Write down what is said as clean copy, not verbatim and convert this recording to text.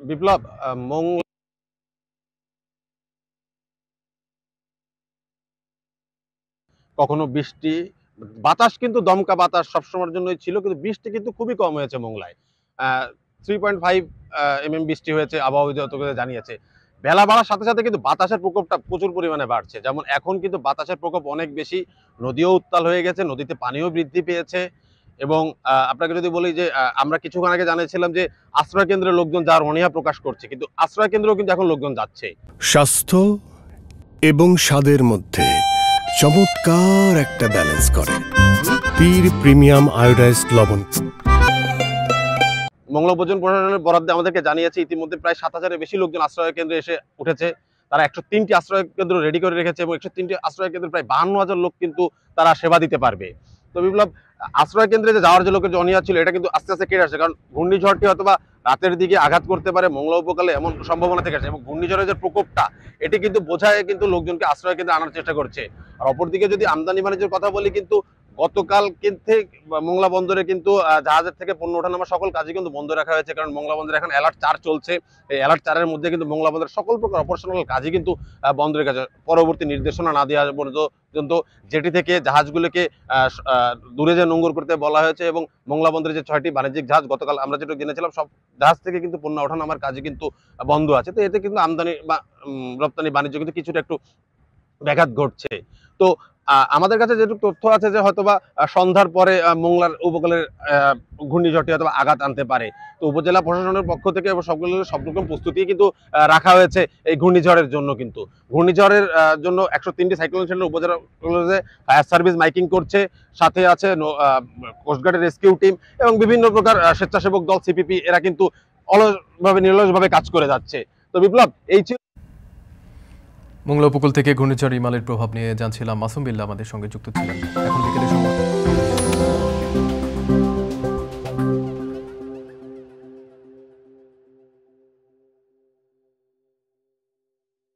বিপ্লব, কখনো বৃষ্টি, বাতাস কিন্তু দমকা বাতাস সবসময়ের জন্যই ছিল, কিন্তু বৃষ্টি কিন্তু খুবই কম হয়েছে মোংলায়। 3.5 mm বৃষ্টি হয়েছে, আবহাওয়া অধিদপ্তর জানিয়েছে। বেলা বাড়ার সাথে সাথে কিন্তু বাতাসের প্রকোপটা প্রচুর পরিমাণে বাড়ছে। যেমন এখন কিন্তু বাতাসের প্রকোপ অনেক বেশি, নদীও উত্তাল হয়ে গেছে, নদীতে পানিও বৃদ্ধি পেয়েছে। এবং আপনাকে যদি বলি যে আমরা কিছুক্ষণ আগে জানিয়েছিলাম যে আশ্রয় কেন্দ্রের লোকজন যাওয়ার অনীহা প্রকাশ করছে, কিন্তু আশ্রয় কেন্দ্রেও কিন্তু এখন লোকজন যাচ্ছে। স্বাস্থ্য এবং স্বাদের মধ্যে চমৎকার একটা ব্যালেন্স করে পীর প্রিমিয়াম আয়োডাইজড লবণ। মংলা উপজেলা প্রশাসনের বরাদ্দে আমাদেরকে জানিয়েছে ইতিমধ্যে প্রায় 7,000-এর বেশি লোকজন আশ্রয় কেন্দ্রে এসে উঠেছে। তারা 103টি আশ্রয় কেন্দ্র রেডি করে রেখেছে এবং 103টি আশ্রয় কেন্দ্রে প্রায় 52,000 লোক কিন্তু তারা সেবা দিতে পারবে। তো বিপ্লব, আশ্রয় কেন্দ্রে যে যাওয়ার যে লোকের যে অনীহা ছিল, এটা কিন্তু আস্তে আস্তে কেটে আসছে। কারণ ঘূর্ণিঝড়টি হয়তোবা রাতের দিকে আঘাত করতে পারে মংলা উপকূলে, এমন সম্ভাবনা থেকে আসছে। এবং ঘূর্ণিঝড়ের যে প্রকোপটা, এটি কিন্তু বোঝায় কিন্তু লোকজনকে আশ্রয় কেন্দ্রে আনার চেষ্টা করছে। আর অপরদিকে যদি আমদানি বাণিজ্যের কথা বলি, কিন্তু গতকাল কিন্তু মোংলা বন্দরে কিন্তু জাহাজের থেকে পণ্য ওঠানামা সকল কাজই কিন্তু বন্ধ রাখা হয়েছে। কারণ মোংলা বন্দরে এখন অ্যালার্ট 4 চলছে। এই অ্যালার্ট 4-এর মধ্যে কিন্তু মোংলা বন্দরের সকল প্রকার অপারেশনাল কাজই কিন্তু বন্ধ রেখে আছে, পরবর্তী নির্দেশনা না দেওয়া পর্যন্ত। যেটি থেকে জাহাজগুলোকে দূরে যে নোঙ্গর করতে বলা হয়েছে। এবং মোংলা বন্দরে যে 6টি বাণিজ্যিক জাহাজ গতকাল আমরা যেটা জেনেছিলাম, সব জাহাজ থেকে কিন্তু পণ্য ওঠানামার কাজই কিন্তু বন্ধ আছে। তো এতে কিন্তু আমদানি বা রপ্তানি বাণিজ্য কিন্তু কিছুটা একটু ব্যাঘাত ঘটছে। তো আমাদের কাছে যেটুকু তথ্য আছে যে হয়তোবা সন্ধ্যার পরে মোংলার উপকূলের ঘূর্ণিঝড়টি হয়তো আঘাত আনতে পারে। তো উপজেলা প্রশাসনের পক্ষ থেকে সব রকম প্রস্তুতি কিন্তু রাখা হয়েছে এই ঘূর্ণিঝড়ের জন্য। কিন্তু ঘূর্ণিঝড়ের জন্য 103টি সাইক্লোন সেন্টার উপজেলা ফায়ার সার্ভিস মাইকিং করছে, সাথে আছে কোস্টগার্ডের রেস্কিউ টিম এবং বিভিন্ন প্রকার স্বেচ্ছাসেবক দল সিপিপি, এরা কিন্তু নিরলসভাবে কাজ করে যাচ্ছে। তো বিপ্লব, এই মোংলা উপকূল থেকে ঘূর্ণিঝড় ইমালের প্রভাব নিয়ে জানছিলাম। মাসুম বিল্লাহ আমাদের সঙ্গে যুক্ত ছিলেন। এখন বিকেলে সংবাদ।